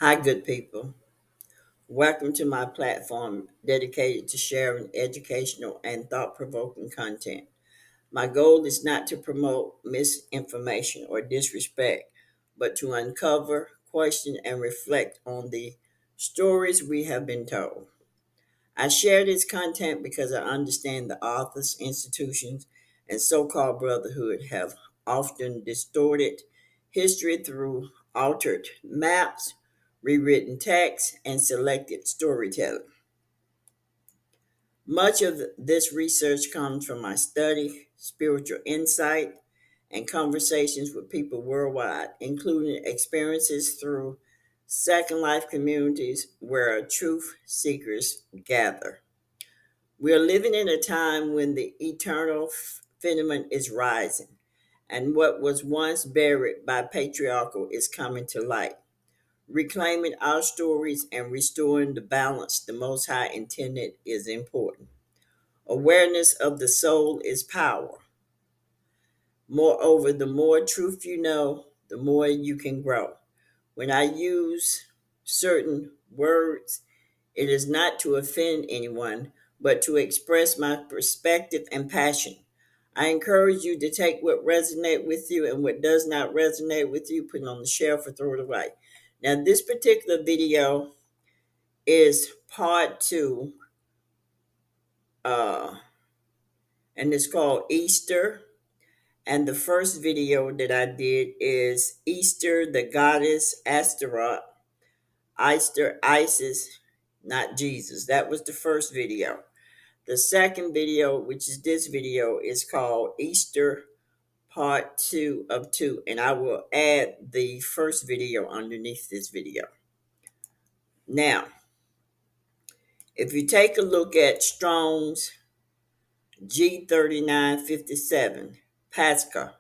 Hi, good people. Welcome to my platform dedicated to sharing educational and thought provoking content. My goal is not to promote misinformation or disrespect, but to uncover, question, and reflect on the stories we have been told. I share this content because I understand the authors, institutions, and so called brotherhood have often distorted history through altered maps, rewritten texts, and selected storytelling. Much of this research comes from my study, spiritual insight, and conversations with people worldwide, including experiences through Second Life communities where truth seekers gather. We are living in a time when the eternal phenomenon is rising, and what was once buried by patriarchal is coming to light. Reclaiming our stories and restoring the balance the Most High intended is important. Awareness of the soul is power. Moreover, the more truth you know, the more you can grow. When I use certain words, it is not to offend anyone, but to express my perspective and passion. I encourage you to take what resonates with you and what does not resonate with you, put it on the shelf or throw it away. Now, this particular video is part two, uh, and it's called Easter. And the first video that I did is Easter, the goddess Astaroth, Easter, Isis, not Jesus. That was the first video. The second video, which is this video, is called Easter Part 2 of 2. And I will add the first video underneath this video. Now, if you take a look at Strong's G3957, Pascha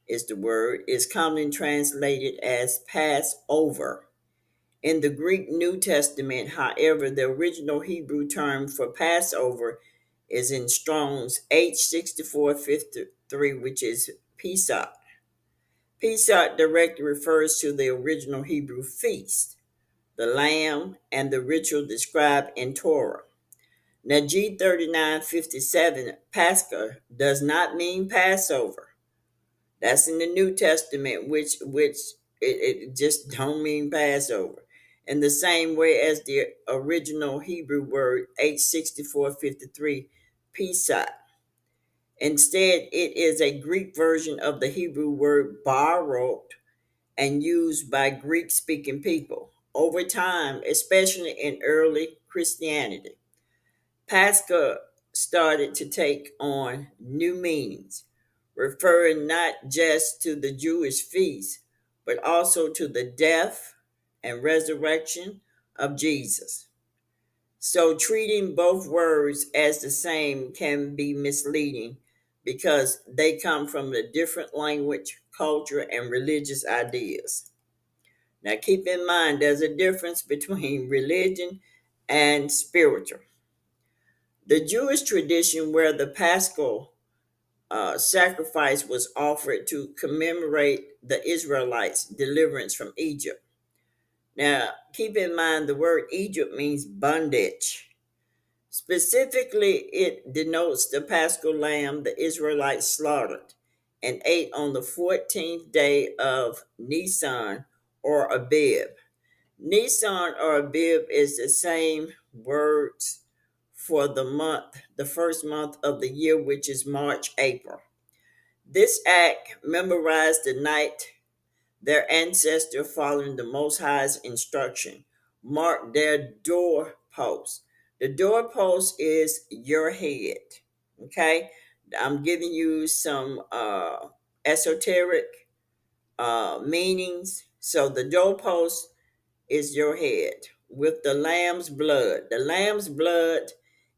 is the word, is commonly translated as Passover. In the Greek New Testament, however, the original Hebrew term for Passover is in Strong's H6453, which is Pesach. Pesach directly refers to the original Hebrew feast, the lamb, and the ritual described in Torah. Now, G3957, Pascha, does not mean Passover. That's in the New Testament, which it just don't mean Passover. In the same way as the original Hebrew word H6453, Pesach. Instead, it is a Greek version of the Hebrew word borrowed and used by Greek speaking people. Over time, especially in early Christianity, Pascha started to take on new meanings, referring not just to the Jewish feast, but also to the death and resurrection of Jesus. So treating both words as the same can be misleading because they come from a different language, culture, and religious ideas. Now keep in mind there's a difference between religion and spiritual. The Jewish tradition where the Paschal sacrifice was offered to commemorate the Israelites' deliverance from Egypt. Now, keep in mind the word Egypt means bondage. Specifically, it denotes the Paschal lamb the Israelites slaughtered and ate on the 14th day of Nisan or Abib. Nisan or Abib is the same words for the first month of the year, which is March, April. This act memorized the night their ancestor, following the Most High's instruction, marked their doorpost. The doorpost is your head. Okay, I'm giving you some esoteric meanings. So the doorpost is your head with the lamb's blood. The lamb's blood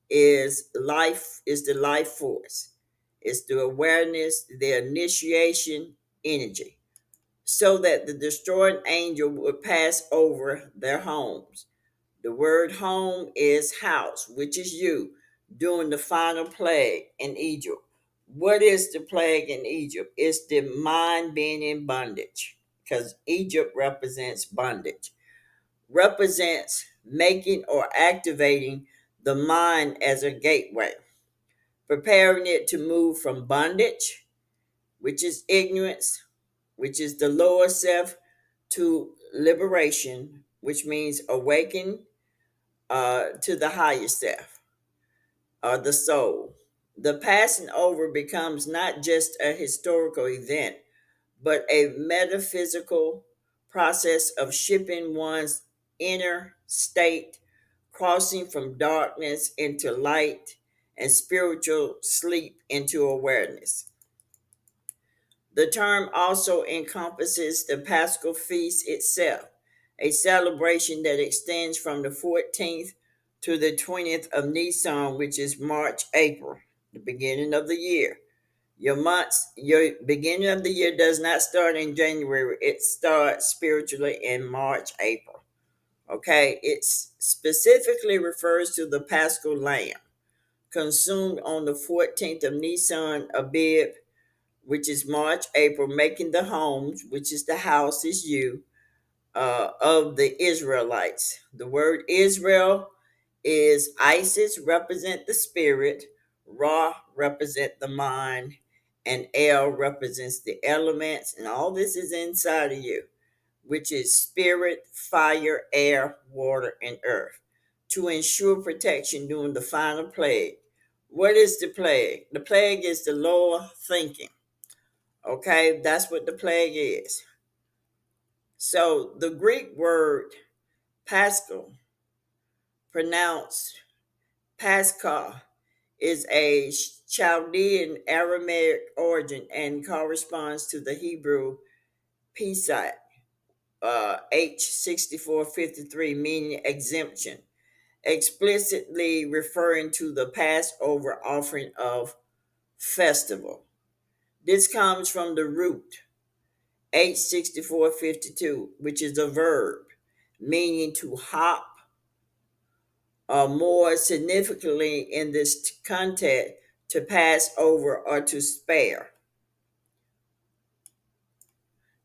is life, is the life force. It's the awareness, the initiation energy, so that the destroyed angel would pass over their homes. The word home is house, which is you, during the final plague in Egypt. What is the plague in Egypt? It's the mind being in bondage, because Egypt represents bondage. represents making or activating the mind as a gateway, preparing it to move from bondage, which is ignorance, which is the lower self, to liberation, which means awaken to the higher self, or the soul. The passing over becomes not just a historical event, but a metaphysical process of shifting one's inner state, crossing from darkness into light and spiritual sleep into awareness. The term also encompasses the Paschal Feast itself, a celebration that extends from the 14th to the 20th of Nisan, which is March, April, the beginning of the year. Your beginning of the year does not start in January. It starts spiritually in March, April. Okay, it specifically refers to the Paschal lamb consumed on the 14th of Nisan Abib, which is March, April, making the homes, which is the house, is you, of the Israelites. The word Israel is Isis, represent the spirit, Ra represent the mind, and El represents the elements, and all this is inside of you, which is spirit, fire, air, water, and earth, to ensure protection during the final plague. What is the plague? The plague is the lower thinking. Okay, that's what the plague is. So the Greek word Paschal, pronounced Pascha, is a Chaldean Aramaic origin and corresponds to the Hebrew Pesach, H6453, meaning exemption, explicitly referring to the Passover offering of festival. This comes from the root H6452, which is a verb meaning to hop, or more significantly in this context, to pass over or to spare.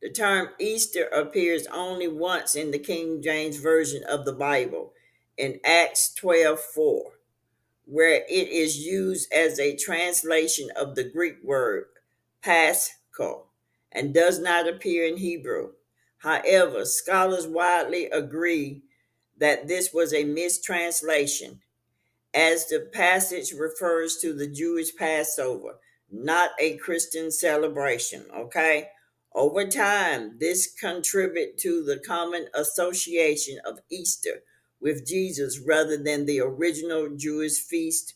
The term Easter appears only once in the King James Version of the Bible, in Acts 12:4, where it is used as a translation of the Greek word Paschal and does not appear in Hebrew. However, scholars widely agree that this was a mistranslation, as the passage refers to the Jewish Passover, not a Christian celebration. Okay? Over time, this contributed to the common association of Easter with Jesus rather than the original Jewish feast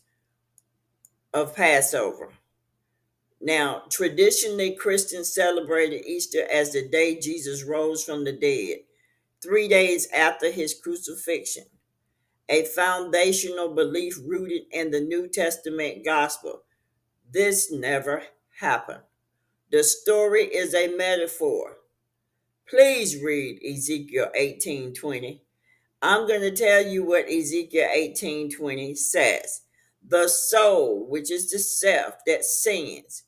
of Passover. Now, traditionally, Christians celebrated Easter as the day Jesus rose from the dead, 3 days after his crucifixion, a foundational belief rooted in the New Testament gospel. This never happened. The story is a metaphor. Please read Ezekiel 18:20. I'm going to tell you what Ezekiel 18:20 says. The soul, which is the self that sins,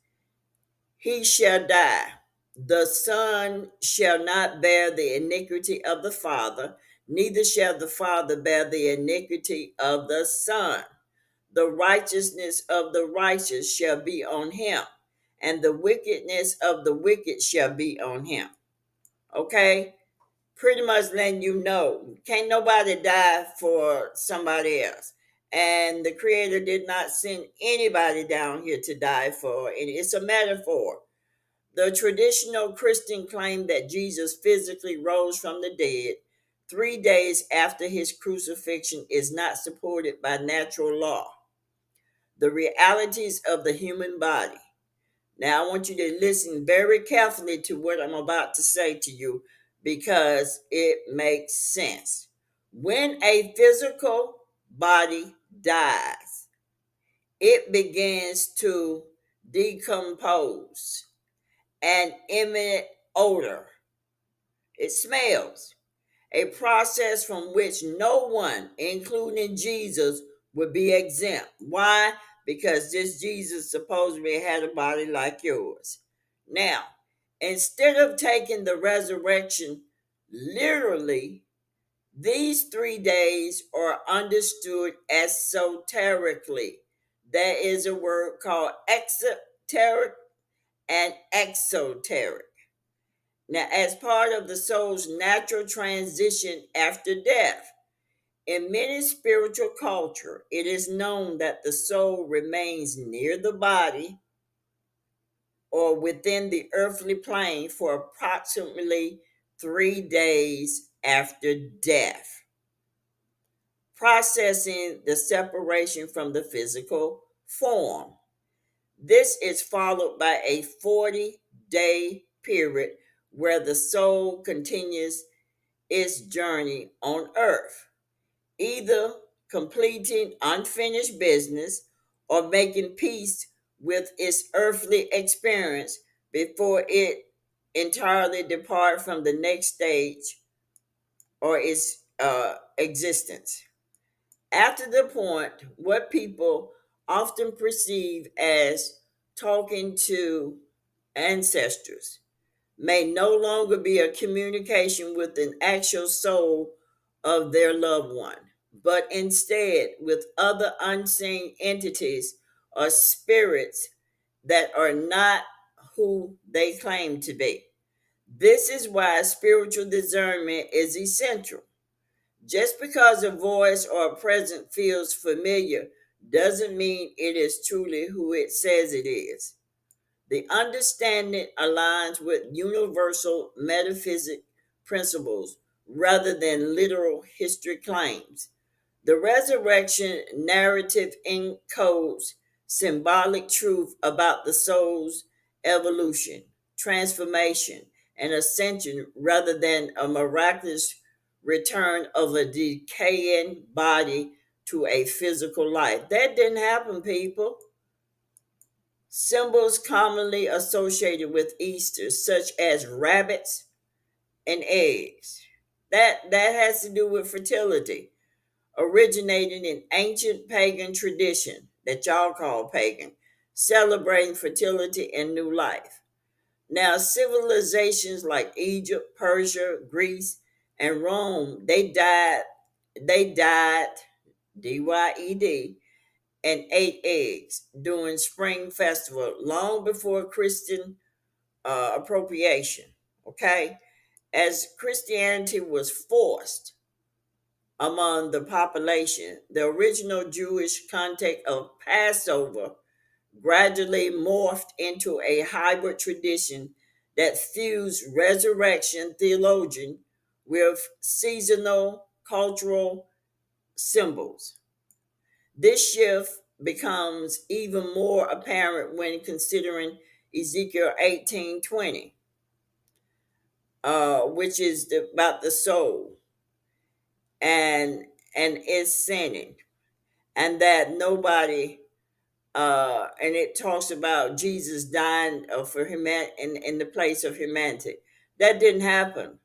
he shall die. The son shall not bear the iniquity of the father, neither shall the father bear the iniquity of the son. The righteousness of the righteous shall be on him, and the wickedness of the wicked shall be on him. Okay? Pretty much letting you know, can't nobody die for somebody else. And the Creator did not send anybody down here to die for, and it's a metaphor. The traditional Christian claim that Jesus physically rose from the dead 3 days after his crucifixion is not supported by natural law, the realities of the human body. Now, I want you to listen very carefully to what I'm about to say to you because it makes sense. When a physical body dies, it begins to decompose and emit odor. It smells, a process from which no one, including Jesus, would be exempt. Why? Because this Jesus supposedly had a body like yours. Now, instead of taking the resurrection literally, These 3 days are understood esoterically. There is a word called exoteric and exoteric. Now, as part of the soul's natural transition after death, in many spiritual culture, it is known that the soul remains near the body or within the earthly plane for approximately 3 days after death, processing the separation from the physical form. This is followed by a 40-day period where the soul continues its journey on earth, either completing unfinished business or making peace with its earthly experience before it entirely depart from the next stage or its existence. After the point, what people often perceive as talking to ancestors may no longer be a communication with an actual soul of their loved one, but instead with other unseen entities or spirits that are not who they claim to be. This is why spiritual discernment is essential. Just because a voice or a presence feels familiar doesn't mean it is truly who it says it is. The understanding aligns with universal metaphysic principles rather than literal history claims. The resurrection narrative encodes symbolic truth about the soul's evolution, transformation, and ascension rather than a miraculous return of a decaying body to a physical life. That didn't happen, people. Symbols commonly associated with Easter, such as rabbits and eggs, that has to do with fertility, originating in ancient pagan tradition that y'all call pagan, celebrating fertility and new life. Now, civilizations like Egypt, Persia, Greece, and Rome, they died, DYED, and ate eggs during spring festival long before Christian appropriation. Okay, as Christianity was forced among the population, the original Jewish context of Passover gradually morphed into a hybrid tradition that fused resurrection theology with seasonal cultural symbols. This shift becomes even more apparent when considering Ezekiel 18:20, which is about the soul and its sinning, and that nobody and it talks about Jesus dying for human in the place of humanity. That didn't happen.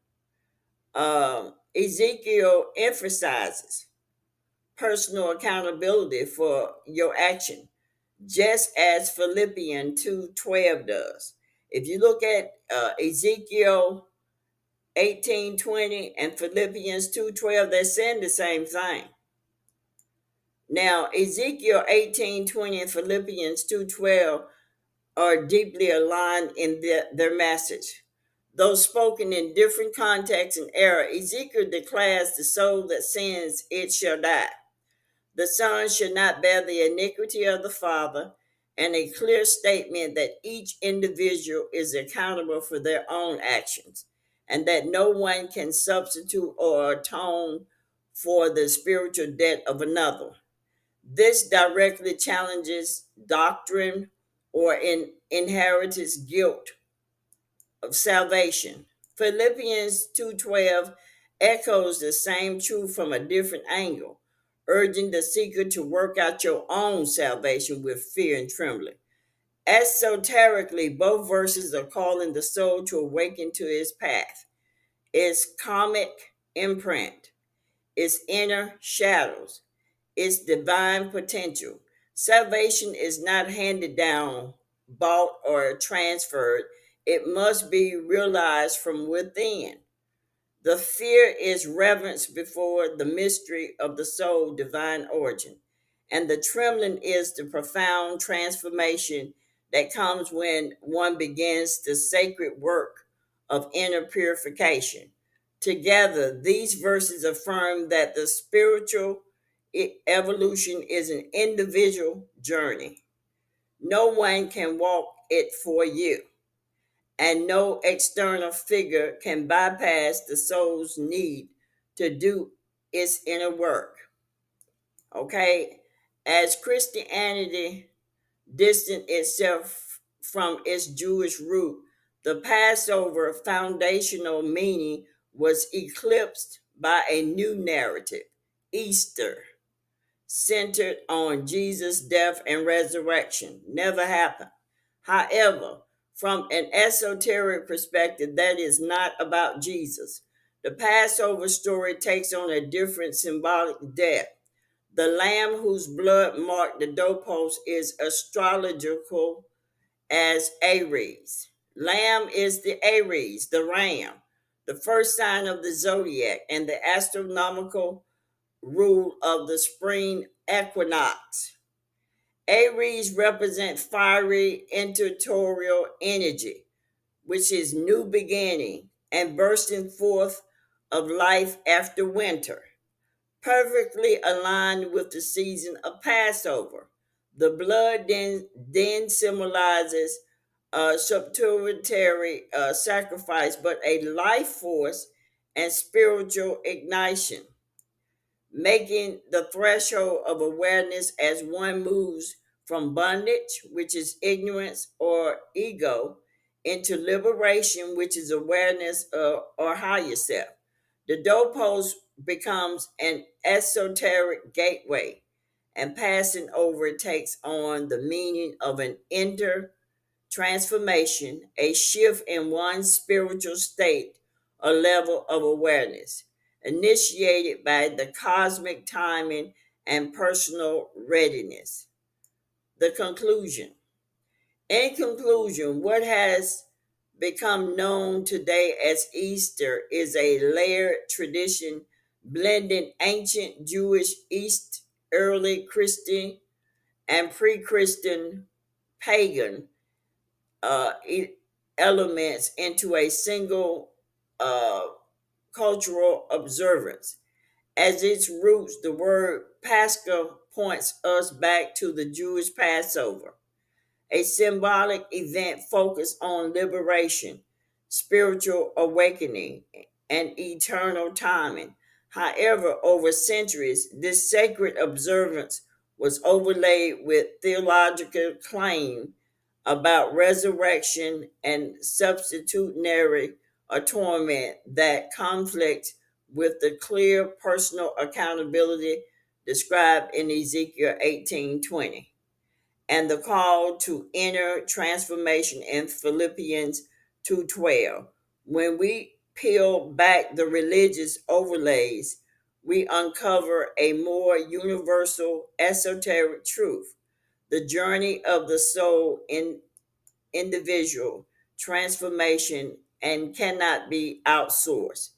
Ezekiel emphasizes personal accountability for your action, just as Philippians 2:12 does. If you look at Ezekiel 18:20 and Philippians 2:12, they're saying the same thing. Now, Ezekiel 18:20 and Philippians 2:12 are deeply aligned in their message. Though spoken in different contexts and era, Ezekiel declares the soul that sins, it shall die. The son should not bear the iniquity of the father, and a clear statement that each individual is accountable for their own actions, and that no one can substitute or atone for the spiritual debt of another. This directly challenges doctrine or inheritance guilt of salvation. Philippians 2:12 echoes the same truth from a different angle, urging the seeker to work out your own salvation with fear and trembling. Esoterically, both verses are calling the soul to awaken to its path, its karmic imprint, its inner shadows, its divine potential. Salvation is not handed down, bought, or transferred. It must be realized from within. The fear is reverence before the mystery of the soul divine origin. And the trembling is the profound transformation that comes when one begins the sacred work of inner purification. Together, these verses affirm that the spiritual evolution is an individual journey. No one can walk it for you, and no external figure can bypass the soul's need to do its inner work. Okay? As Christianity distanced itself from its Jewish root, the Passover foundational meaning was eclipsed by a new narrative, Easter, centered on Jesus' death and resurrection. Never happened. However, from an esoteric perspective, that is not about Jesus. The Passover story takes on a different symbolic depth. The lamb whose blood marked the doorpost is astrological as Aries. Lamb is the Aries, the ram, the first sign of the zodiac, and the astronomical rule of the spring equinox. Aries represent fiery intuitorial energy, which is new beginning and bursting forth of life after winter, perfectly aligned with the season of Passover. The blood then symbolizes a substitutionary sacrifice, but a life force and spiritual ignition, making the threshold of awareness as one moves from bondage, which is ignorance or ego, into liberation, which is awareness or higher self. The doorpost becomes an esoteric gateway, and passing over takes on the meaning of an inner transformation, a shift in one's spiritual state or level of awareness, initiated by the cosmic timing and personal readiness. The conclusion. In conclusion, what has become known today as Easter is a layered tradition blending ancient Jewish, East, early Christian, and pre Christian pagan uh, e- elements into a single uh, cultural observance. As its roots, the word Pascha points us back to the Jewish Passover, a symbolic event focused on liberation, spiritual awakening, and eternal timing. However, over centuries, this sacred observance was overlaid with theological claim about resurrection and substitutionary atonement that conflict with the clear personal accountability described in Ezekiel 18:20 and the call to inner transformation in Philippians 2:12. When we peel back the religious overlays, we uncover a more universal esoteric truth. The journey of the soul in individual transformation and cannot be outsourced.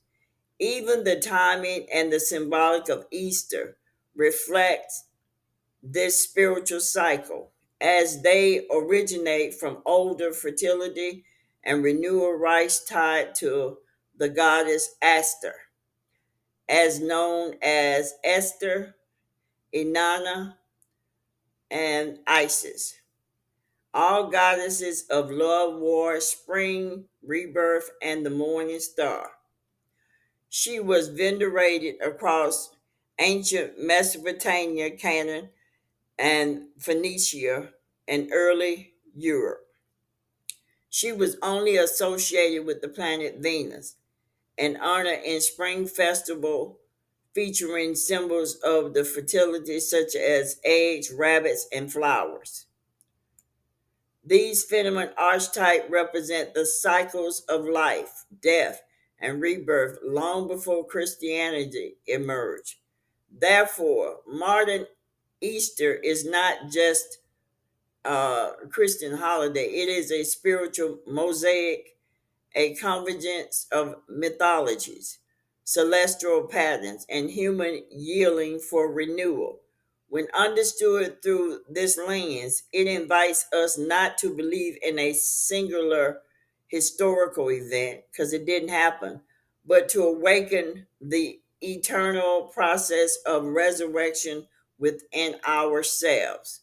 Even the timing and the symbolic of Easter reflects this spiritual cycle, as they originate from older fertility and renewal rites tied to the goddess Aster, as known as Esther, Inanna, and Isis, all goddesses of love, war, spring, rebirth, and the morning star. She was venerated across ancient Mesopotamia, Canaan, and Phoenicia and early Europe. She was only associated with the planet Venus and honored in spring festival featuring symbols of the fertility such as eggs, rabbits, and flowers. These feminine archetypes represent the cycles of life, death, and rebirth long before Christianity emerged. Therefore, modern Easter is not just Christian holiday. It is a spiritual mosaic, a convergence of mythologies. celestial patterns, and human yielding for renewal. When understood through this lens, it invites us not to believe in a singular historical event because it didn't happen, but to awaken the eternal process of resurrection within ourselves.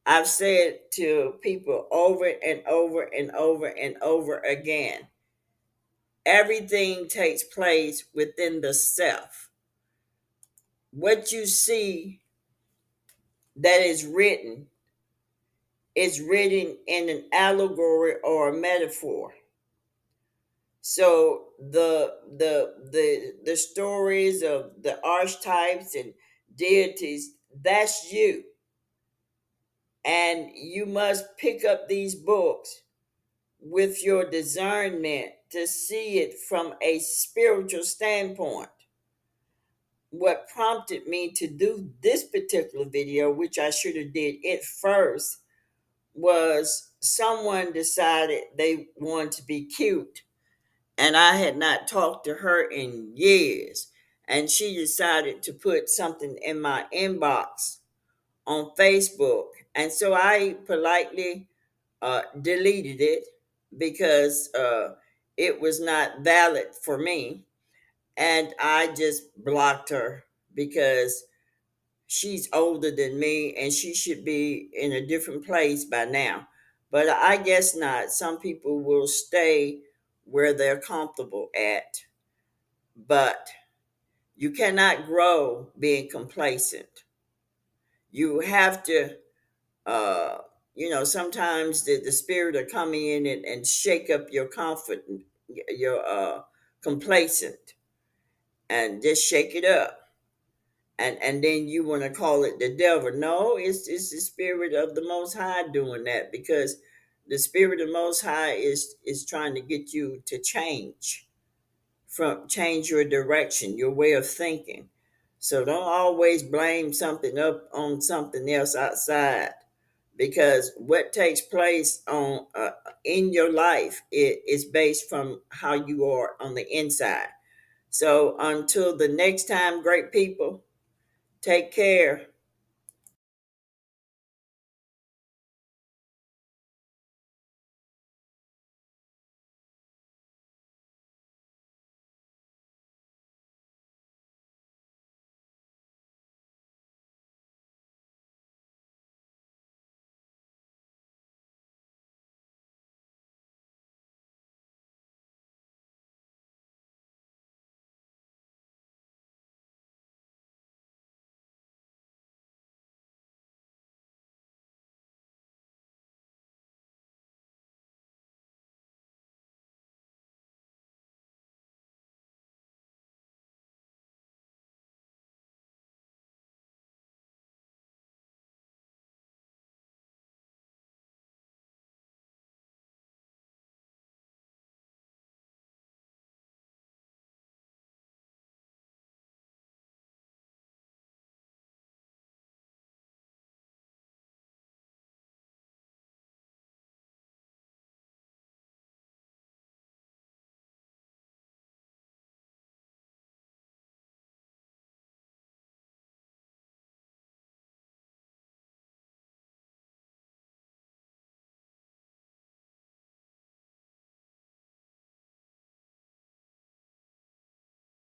I've said to people over and over and over and over again, everything takes place within the self. What you see that is written in an allegory or a metaphor. So the stories of the archetypes and deities, that's you. And you must pick up these books with your discernment to see it from a spiritual standpoint. What prompted me to do this particular video, which I should have did it first, was someone decided they wanted to be cute, and I had not talked to her in years, and she decided to put something in my inbox on Facebook, and so I politely deleted it because it was not valid for me, and I just blocked her because she's older than me and she should be in a different place by now. But I guess not. Some people will stay where they're comfortable at. But you cannot grow being complacent. You have to, uh, sometimes the spirit will come in and shake up your comfort, your complacent, and just shake it up. And then you want to call it the devil. No, it's the spirit of the Most High doing that, because the spirit of the Most High is trying to get you to change your direction, your way of thinking. So don't always blame something up on something else outside, because what takes place on in your life is based from how you are on the inside. So until the next time, great people, take care.